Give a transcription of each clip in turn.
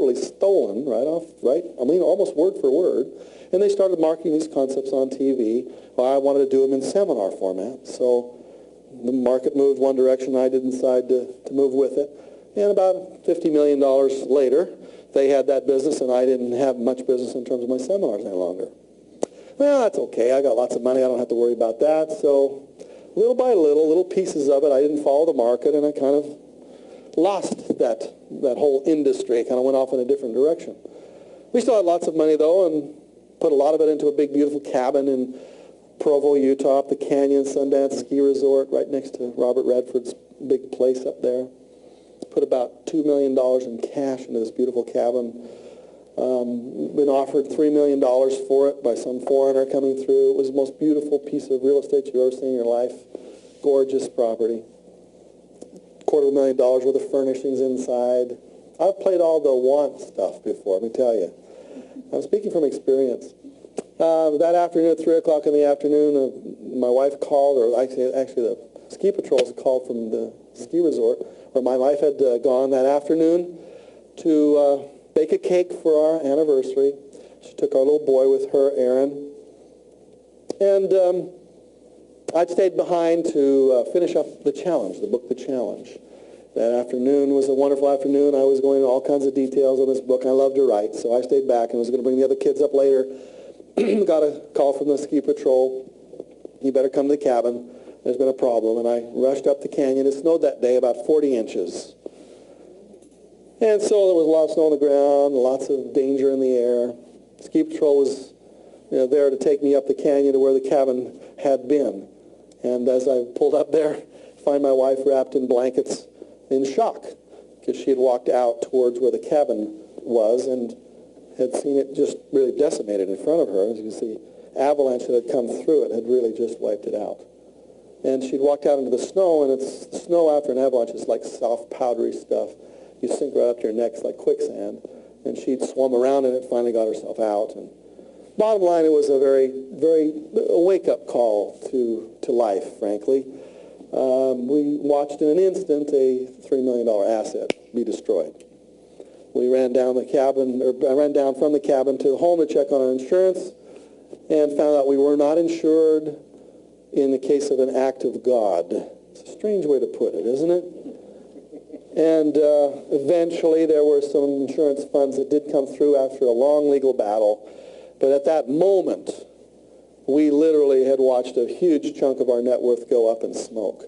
literally stolen almost word for word. And they started marketing these concepts on TV. Well, I wanted to do them in seminar format. So the market moved one direction. I did decide to move with it. And about $50 million later, they had that business, and I didn't have much business in terms of my seminars any longer. Well, that's okay. I got lots of money. I don't have to worry about that. So little by little pieces of it, I didn't follow the market, and I kind of lost that whole industry. Kind of went off in a different direction. We still had lots of money, though, and put a lot of it into a big, beautiful cabin in Provo, Utah, up the canyon, Sundance Ski Resort, right next to Robert Redford's big place up there. Put about $2 million in cash into this beautiful cabin. Been offered $3 million for it by some foreigner coming through. It was the most beautiful piece of real estate you've ever seen in your life. Gorgeous property. $250,000 worth of furnishings inside. I've played all the want stuff before, let me tell you. I'm speaking from experience. That afternoon at 3 o'clock in the afternoon, my wife called, or actually the ski patrols called from the ski resort, where my wife had gone that afternoon to bake a cake for our anniversary. She took our little boy with her, Aaron. And I'd stayed behind to finish up the challenge, the book, The Challenge. That afternoon was a wonderful afternoon. I was going into all kinds of details on this book. I loved to write, so I stayed back and was going to bring the other kids up later. Got a call from the ski patrol. You better come to the cabin. There's been a problem. And I rushed up the canyon. It snowed that day about 40 inches. And so there was a lot of snow on the ground, lots of danger in the air. Ski patrol was there to take me up the canyon to where the cabin had been. And as I pulled up there, find my wife wrapped in blankets in shock, because she had walked out towards where the cabin was and had seen it just really decimated in front of her. As you can see, avalanche that had come through it had really just wiped it out. And she'd walked out into the snow, and it's snow after an avalanche is like soft, powdery stuff. You sink right up to your neck, it's like quicksand. And she'd swum around in it, finally got herself out. And bottom line, it was a very wake-up call to life, frankly. We watched in an instant a $3 million asset be destroyed. We ran down the cabin, or I ran down from the cabin to the home to check on our insurance, and found out we were not insured in the case of an act of God. It's a strange way to put it, isn't it? And eventually there were some insurance funds that did come through after a long legal battle. But at that moment, we literally had watched a huge chunk of our net worth go up in smoke.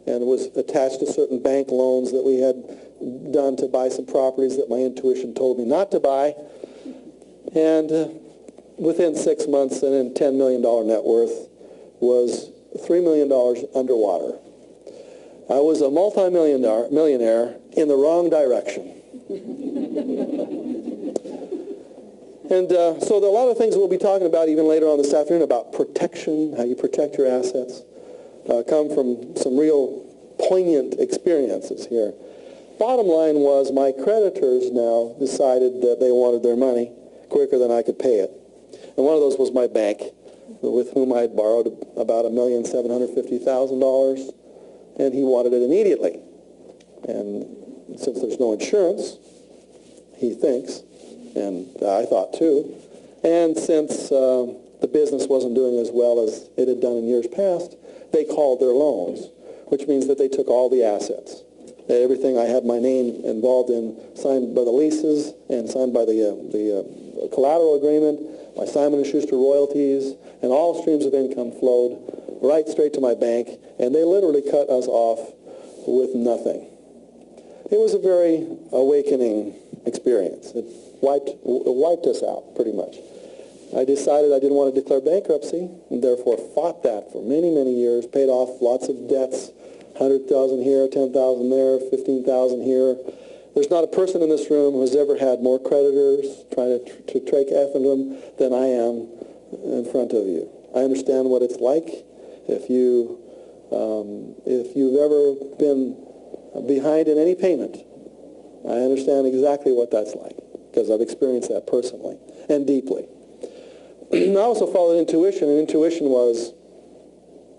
And it was attached to certain bank loans that we had done to buy some properties that my intuition told me not to buy. And within 6 months, and in $10 million net worth was $3 million underwater. I was a multi-millionaire in the wrong direction. And so there are a lot of things we'll be talking about even later on this afternoon about protection, how you protect your assets, come from some real poignant experiences here. Bottom line was my creditors now decided that they wanted their money quicker than I could pay it. And one of those was my bank, with whom I had borrowed about $1,750,000, and he wanted it immediately. And since there's no insurance, he thinks, and I thought too, and since the business wasn't doing as well as it had done in years past, they called their loans, which means that they took all the assets. Everything I had my name involved in, signed by the leases and signed by the collateral agreement, my Simon & Schuster royalties, and all streams of income flowed right straight to my bank, and they literally cut us off with nothing. It was a very awakening experience. It wiped us out, pretty much. I decided I didn't want to declare bankruptcy, and therefore fought that for many, many years, paid off lots of debts, 100,000 here, 10,000 there, 15,000 here. There's not a person in this room who has ever had more creditors trying to take after them than I am in front of you. I understand what it's like. If you've ever been behind in any payment, I understand exactly what that's like, because I've experienced that personally and deeply. I also followed intuition, and intuition was,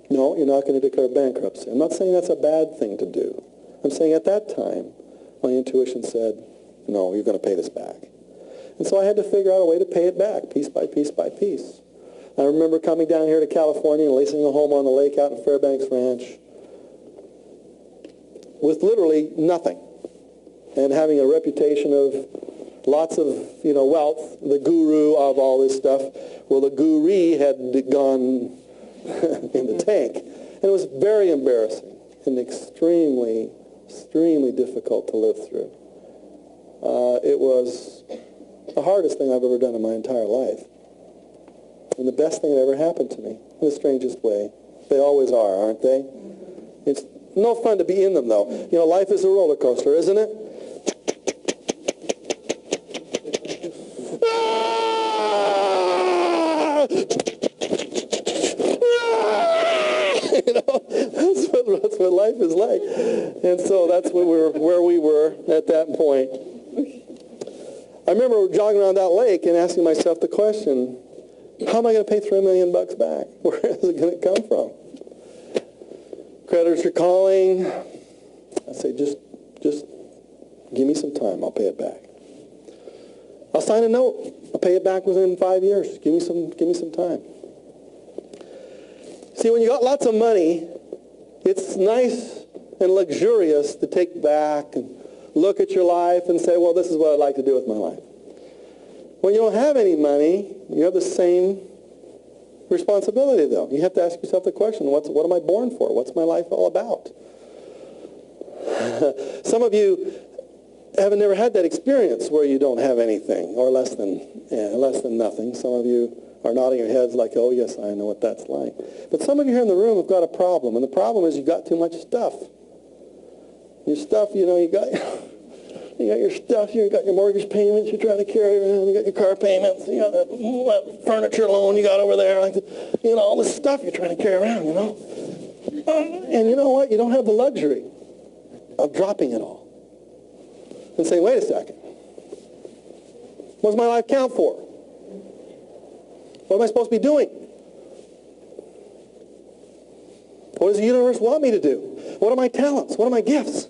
no, you're not going to declare bankruptcy. I'm not saying that's a bad thing to do. I'm saying at that time, my intuition said, No, you're going to pay this back. And so I had to figure out a way to pay it back, piece by piece by piece. I remember coming down here to California and leasing a home on the lake out in Fairbanks Ranch with literally nothing, and having a reputation of lots of, wealth, the guru of all this stuff. Well, the guru had gone in the tank. And it was very embarrassing and extremely, extremely difficult to live through. It was the hardest thing I've ever done in my entire life. And the best thing that ever happened to me, in the strangest way. They always are, aren't they? It's no fun to be in them, though. Life is a roller coaster, isn't it? That's what life is like. And so that's where we were at that point. I remember jogging around that lake and asking myself the question, how am I going to pay $3 million back? Where is it going to come from? Creditors are calling. I say, just give me some time. I'll pay it back. I'll sign a note. I'll pay it back within 5 years. Give me some time. See, when you got lots of money, it's nice and luxurious to take back and look at your life and say, well, this is what I'd like to do with my life. When you don't have any money, you have the same responsibility, though. You have to ask yourself the question, what am I born for? What's my life all about? Some of you have never had that experience where you don't have anything, or less than nothing. Some of you are nodding your heads like, oh, yes, I know what that's like. But some of you here in the room have got a problem, and the problem is you've got too much stuff. Your stuff, you got your stuff, you got your mortgage payments you're trying to carry around, you got your car payments, you got that furniture loan you got over there, all this stuff you're trying to carry around, And you know what? You don't have the luxury of dropping it all and saying, wait a second, what does my life count for? What am I supposed to be doing? What does the universe want me to do? What are my talents? What are my gifts?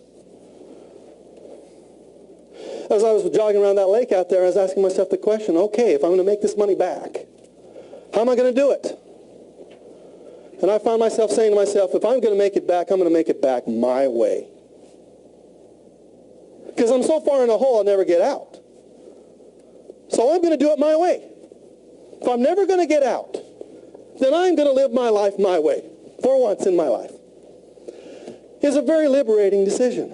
As I was jogging around that lake out there, I was asking myself the question, okay, if I'm going to make this money back, how am I going to do it? And I found myself saying to myself, if I'm going to make it back, I'm going to make it back my way. Because I'm so far in the hole, I'll never get out. So I'm going to do it my way. If I'm never going to get out, then I'm going to live my life my way, for once in my life. It's a very liberating decision.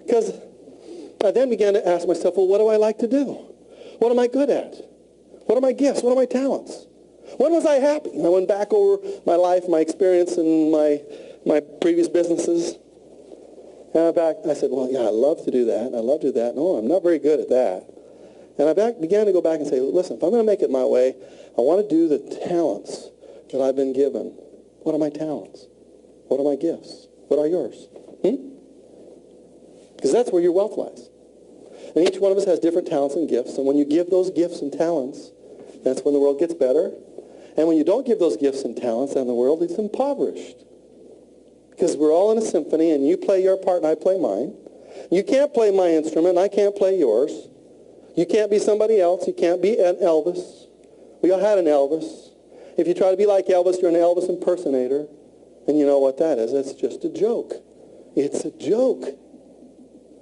Because I then began to ask myself, well, what do I like to do? What am I good at? What are my gifts? What are my talents? When was I happy? And I went back over my life, my experience in my previous businesses. And I said, well, yeah, I love to do that. I love to do that. No, I'm not very good at that. And I began to go back and say, listen, if I'm going to make it my way, I want to do the talents that I've been given. What are my talents? What are my gifts? What are yours? Because that's where your wealth lies. And each one of us has different talents and gifts. And when you give those gifts and talents, that's when the world gets better. And when you don't give those gifts and talents, then the world is impoverished. Because we're all in a symphony, and you play your part and I play mine. You can't play my instrument, and I can't play yours. You can't be somebody else. You can't be an Elvis. We all had an Elvis. If you try to be like Elvis, you're an Elvis impersonator. And you know what that is. It's just a joke. It's a joke.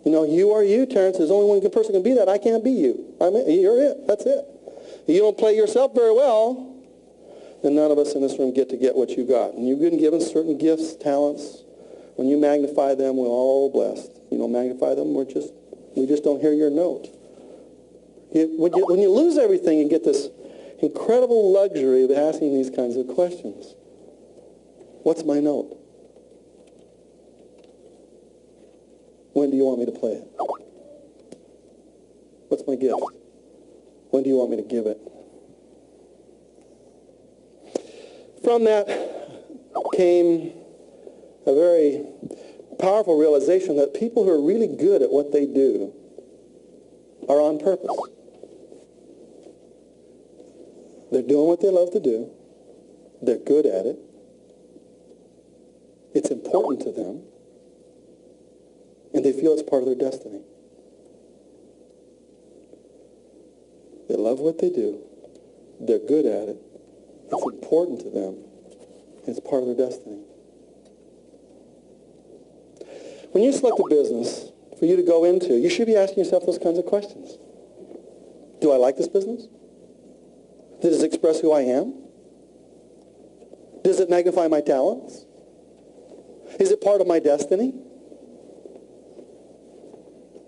You are you, Terrence. There's only one person can be that. I can't be you. You're it. That's it. If you don't play yourself very well, then none of us in this room get what you got. And you've been given certain gifts, talents. When you magnify them, we're all blessed. You don't magnify them, we just don't hear your note. When you lose everything, you get this incredible luxury of asking these kinds of questions. What's my note? When do you want me to play it? What's my gift? When do you want me to give it? From that came a very powerful realization that people who are really good at what they do are on purpose. They're doing what they love to do. They're good at it. It's important to them. And they feel it's part of their destiny. love what they do. They're good at it. It's important to them. It's part of their destiny. When you select a business for you to go into, you should be asking yourself those kinds of questions. Do I like this business? Does it express who I am? Does it magnify my talents? Is it part of my destiny?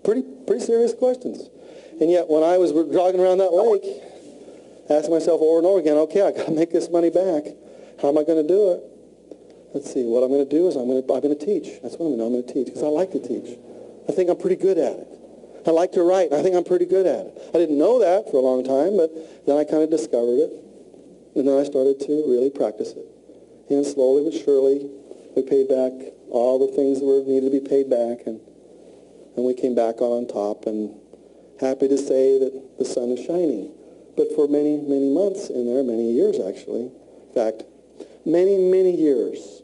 Pretty serious questions. And yet when I was jogging around that lake, asking myself over and over again, okay, I got to make this money back. How am I going to do it? Let's see, what I'm going to do is I'm going to teach. That's what I'm going to teach because I like to teach. I think I'm pretty good at it. I like to write, and I think I'm pretty good at it. I didn't know that for a long time, but then I kind of discovered it, and then I started to really practice it. And slowly but surely, we paid back all the things that needed to be paid back, and we came back on top, and happy to say that the sun is shining. But for many, many months in there, many years actually, in fact, many, many years,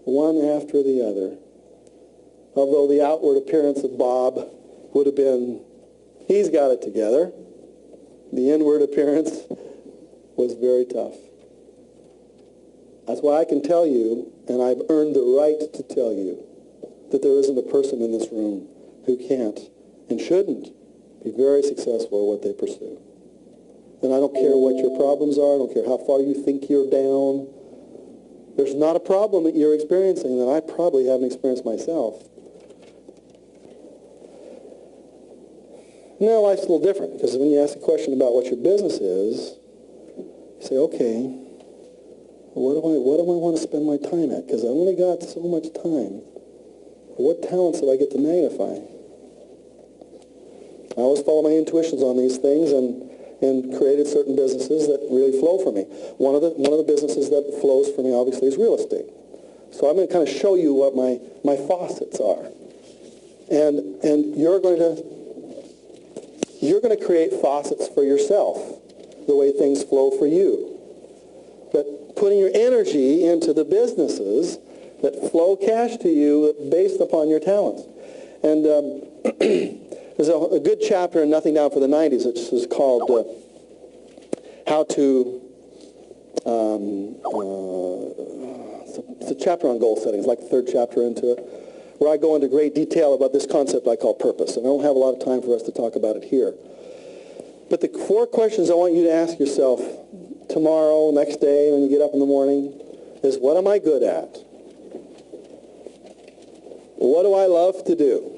one after the other, although the outward appearance of Bob would have been, he's got it together, the inward appearance was very tough. That's why I can tell you, and I've earned the right to tell you, that there isn't a person in this room who can't and shouldn't be very successful at what they pursue. And I don't care what your problems are, I don't care how far you think you're down. There's not a problem that you're experiencing that I probably haven't experienced myself. Now life's a little different, because when you ask a question about what your business is, you say, okay, what do I want to spend my time at? Because I only got so much time. What talents do I get to magnify? I always follow my intuitions on these things and created certain businesses that really flow for me. One of the businesses that flows for me, obviously, is real estate. So I'm going to kind of show you what my faucets are. And you're going to create faucets for yourself, the way things flow for you. But putting your energy into the businesses that flow cash to you based upon your talents. And there's a good chapter in Nothing Down for the 90s, which is called How to... it's a chapter on goal setting. It's like the third chapter into it, where I go into great detail about this concept I call purpose. And I don't have a lot of time for us to talk about it here. But the 4 questions I want you to ask yourself tomorrow, next day, when you get up in the morning, is what am I good at? What do I love to do?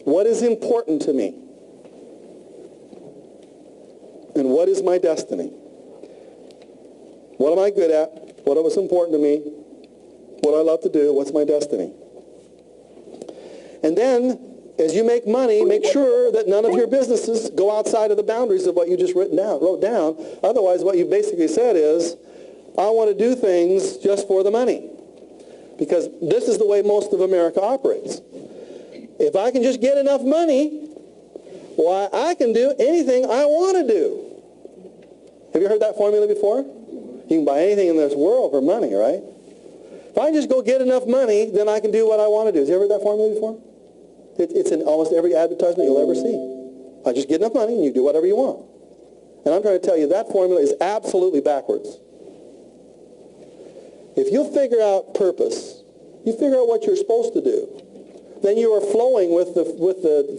What is important to me? And what is my destiny? What am I good at? What was important to me? What I love to do? What's my destiny? And then, as you make money, make sure that none of your businesses go outside of the boundaries of what you just wrote down. Otherwise, what you basically said is, I want to do things just for the money. Because this is the way most of America operates. If I can just get enough money, why, I can do anything I want to do. Have you heard that formula before? You can buy anything in this world for money, right? If I just go get enough money, then I can do what I want to do. Have you ever heard that formula before? It's in almost every advertisement you'll ever see. I just get enough money and you do whatever you want. And I'm trying to tell you that formula is absolutely backwards. If you figure out purpose, you figure out what you're supposed to do, then you are flowing with the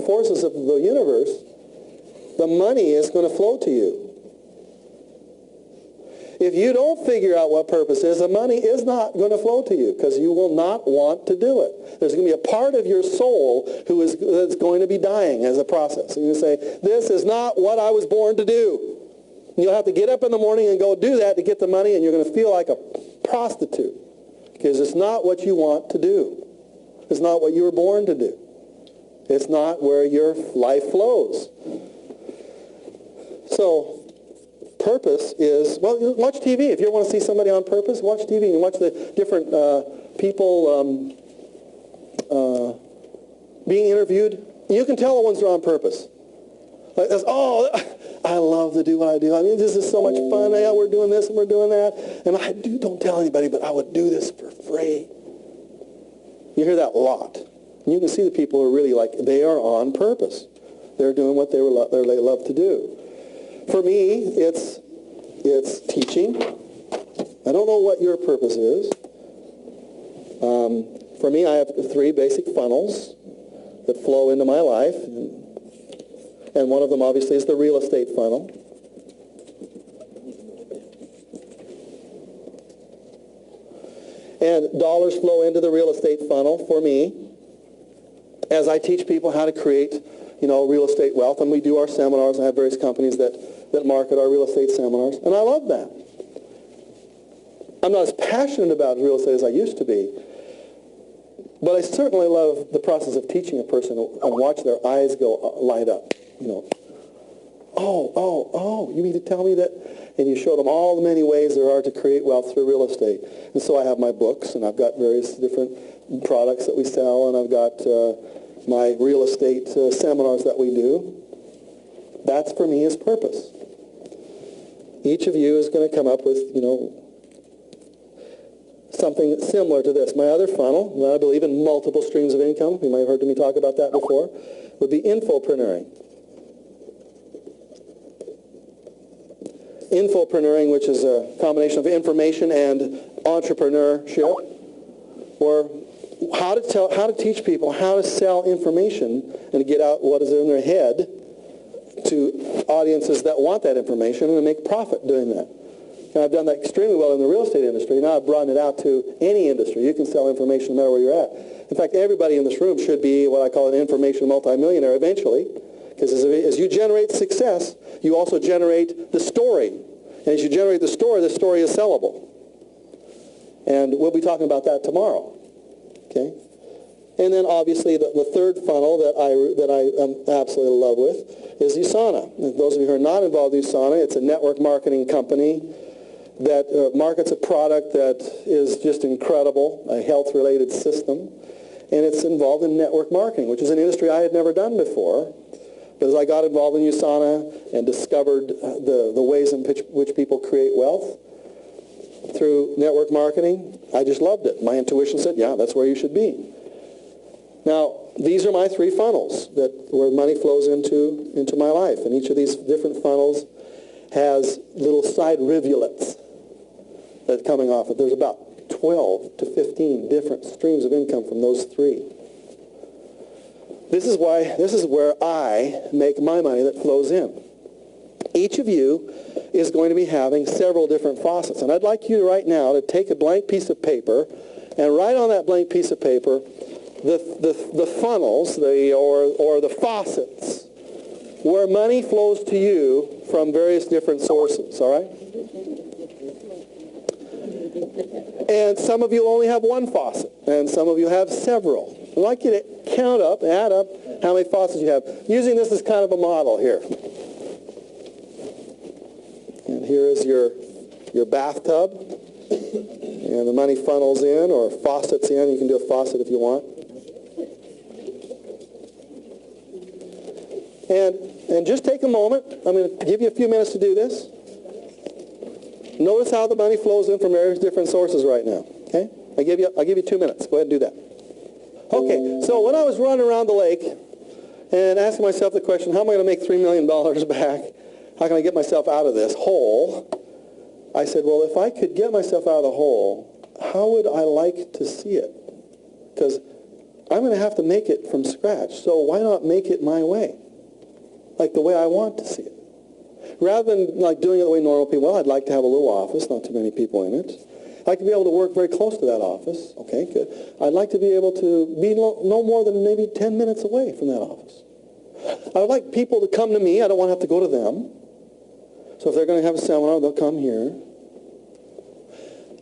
forces of the universe. The money is going to flow to you. If you don't figure out what purpose is, the money is not going to flow to you because you will not want to do it. There's going to be a part of your soul that's going to be dying as a process. And you say, this is not what I was born to do. And you'll have to get up in the morning and go do that to get the money, and you're going to feel like a prostitute because it's not what you want to do. It's not what you were born to do. It's not where your life flows. So purpose is, well, watch TV. If you want to see somebody on purpose, watch TV and watch the different people being interviewed. You can tell the ones who are on purpose. Like, oh, I love to do what I do. I mean, this is so much fun. Yeah, we're doing this and we're doing that. And don't tell anybody, but I would do this for free. You hear that a lot. And you can see the people who are really like, they are on purpose. They're doing what they love to do. For me, it's teaching. I don't know what your purpose is. For me, I have 3 basic funnels that flow into my life. And one of them, obviously, is the real estate funnel. And dollars flow into the real estate funnel for me as I teach people how to create, real estate wealth. And we do our seminars. I have various companies that market our real estate seminars. And I love that. I'm not as passionate about real estate as I used to be. But I certainly love the process of teaching a person and watch their eyes go light up. Oh, you mean to tell me that? And you show them all the many ways there are to create wealth through real estate. And so I have my books, and I've got various different products that we sell, and I've got my real estate seminars that we do. That's, for me, is purpose. Each of you is going to come up with, something similar to this. My other funnel, and I believe in multiple streams of income, you might have heard me talk about that before, would be infopreneuring. Infopreneuring, which is a combination of information and entrepreneurship, or how to teach people how to sell information and to get out what is in their head to audiences that want that information and to make profit doing that. And I've done that extremely well in the real estate industry. Now I've broadened it out to any industry. You can sell information no matter where you're at. In fact, everybody in this room should be what I call an information multimillionaire eventually, because as you generate success, you also generate the story. And as you generate the story is sellable. And we'll be talking about that tomorrow. Okay? And then obviously the third funnel that I am absolutely in love with is USANA. And those of you who are not involved in USANA, it's a network marketing company that markets a product that is just incredible, a health-related system. And it's involved in network marketing, which is an industry I had never done before. But as I got involved in USANA and discovered the ways in which people create wealth through network marketing, I just loved it. My intuition said, yeah, that's where you should be. Now, these are my 3 funnels where money flows into my life. And each of these different funnels has little side rivulets that are coming off it. There's about 12 to 15 different streams of income from those 3. This is where I make my money that flows in. Each of you is going to be having several different faucets. And I'd like you right now to take a blank piece of paper and write on that blank piece of paper the funnels, or the faucets, where money flows to you from various different sources, all right? And some of you only have one faucet, and some of you have several. I'd like you to add up how many faucets you have, using this as kind of a model here. And here is your bathtub, and the money funnels in, or faucets in. You can do a faucet if you want. And just take a moment. I'm going to give you a few minutes to do this. Notice how the money flows in from various different sources right now. Okay? I'll give you 2 minutes. Go ahead and do that. Okay, so when I was running around the lake and asking myself the question, how am I going to make $3 million back? How can I get myself out of this hole? I said, well, if I could get myself out of the hole, how would I like to see it? Because I'm going to have to make it from scratch, so why not make it my way? Like the way I want to see it. Rather than like doing it the way normal people, well, I'd like to have a little office, not too many people in it. I'd like to be able to work very close to that office. Okay, good. I'd like to be able to be no more than maybe 10 minutes away from that office. I would like people to come to me. I don't want to have to go to them. So if they're going to have a seminar, they'll come here.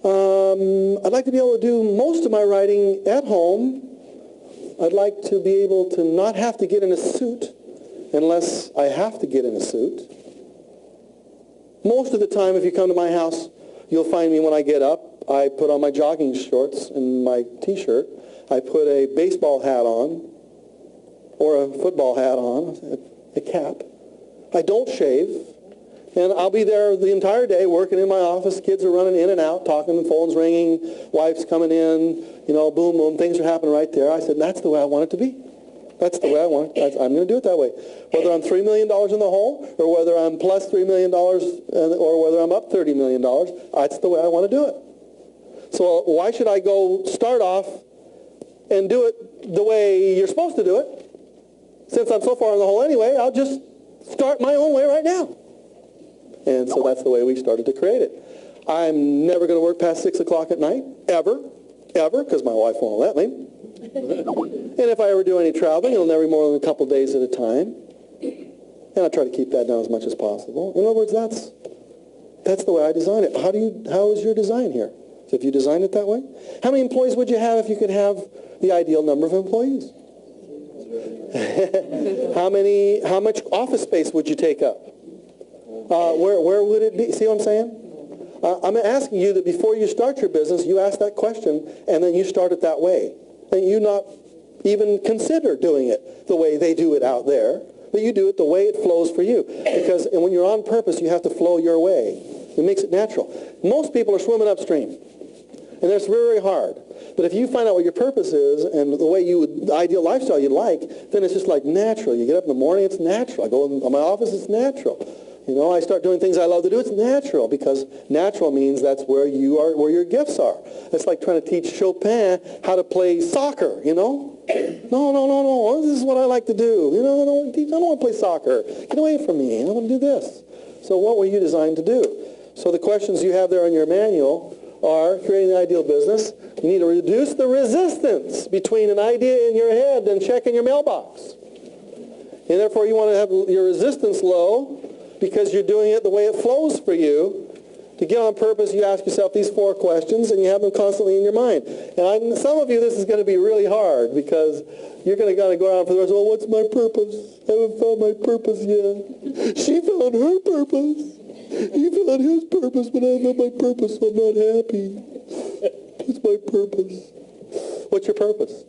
I'd like to be able to do most of my writing at home. I'd like to be able to not have to get in a suit unless I have to get in a suit. Most of the time, if you come to my house, you'll find me when I get up. I put on my jogging shorts and my T-shirt. I put a baseball hat on, or a football hat on, a cap. I don't shave. And I'll be there the entire day working in my office. Kids are running in and out, talking, the phone's ringing, wife's coming in, boom, boom, things are happening right there. I said, that's the way I want it to be. That's the way I want it. I'm going to do it that way. Whether I'm $3 million in the hole, or whether I'm plus $3 million, or whether I'm up $30 million, that's the way I want to do it. So why should I go start off and do it the way you're supposed to do it? Since I'm so far in the hole anyway, I'll just start my own way right now. And so that's the way we started to create it. I'm never going to work past 6 o'clock at night, ever, because my wife won't let me. And if I ever do any traveling, it'll never be more than a couple days at a time. And I try to keep that down as much as possible. In other words, that's the way I design it. How is your design here? So if you design it that way? How many employees would you have if you could have the ideal number of employees? How much office space would you take up? Where would it be? See what I'm saying? I'm asking you that before you start your business, you ask that question, and then you start it that way. And you not even consider doing it the way they do it out there, but you do it the way it flows for you. Because when you're on purpose, you have to flow your way. It makes it natural. Most people are swimming upstream, and that's very, very hard. But if you find out what your purpose is and the ideal lifestyle you'd like, then it's just like natural. You get up in the morning, it's natural. I go in my office, it's natural. You know, I start doing things I love to do, it's natural, because natural means that's where you are, where your gifts are. It's like trying to teach Chopin how to play soccer, you know? No, this is what I like to do. You know, I don't want to play soccer. Get away from me, I want to do this. So what were you designed to do? So the questions you have there in your manual are creating the ideal business. You need to reduce the resistance between an idea in your head and checking your mailbox. And therefore you want to have your resistance low, because you're doing it the way it flows for you. To get on purpose, you ask yourself these 4 questions, and you have them constantly in your mind. And some of you, this is going to be really hard, because you're going to go around for the rest, well, what's my purpose? I haven't found my purpose yet. She found her purpose. He found his purpose, but I found my purpose, so I'm not happy. What's my purpose? What's your purpose?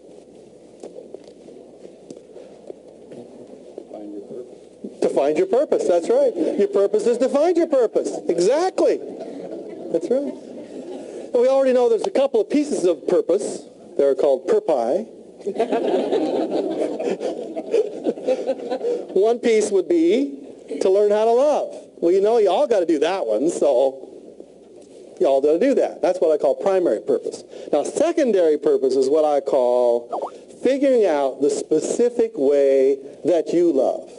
To find your purpose, that's right. Your purpose is to find your purpose. Exactly. That's right. And we already know there's a couple of pieces of purpose. They're called purpi. One piece would be to learn how to love. Well, you know, you all got to do that one, so you all got to do that. That's what I call primary purpose. Now, secondary purpose is what I call figuring out the specific way that you love.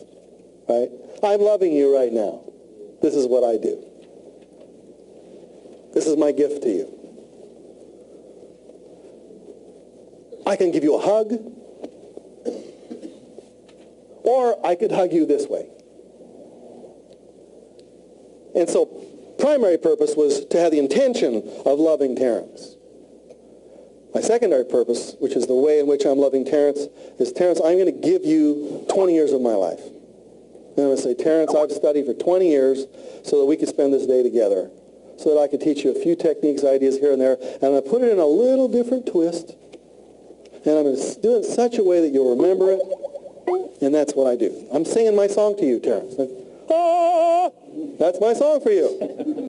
Right? I'm loving you right now. This is what I do. This is my gift to you. I can give you a hug, or I could hug you this way. And so primary purpose was to have the intention of loving Terrence. My secondary purpose, which is the way in which I'm loving Terrence, is, Terrence, I'm going to give you 20 years of my life. And I'm going to say, Terrence, I've studied for 20 years so that we could spend this day together, so that I could teach you a few techniques, ideas here and there, and I'm going to put it in a little different twist, and I'm going to do it in such a way that you'll remember it, and that's what I do. I'm singing my song to you, Terrence. Ah! That's my song for you.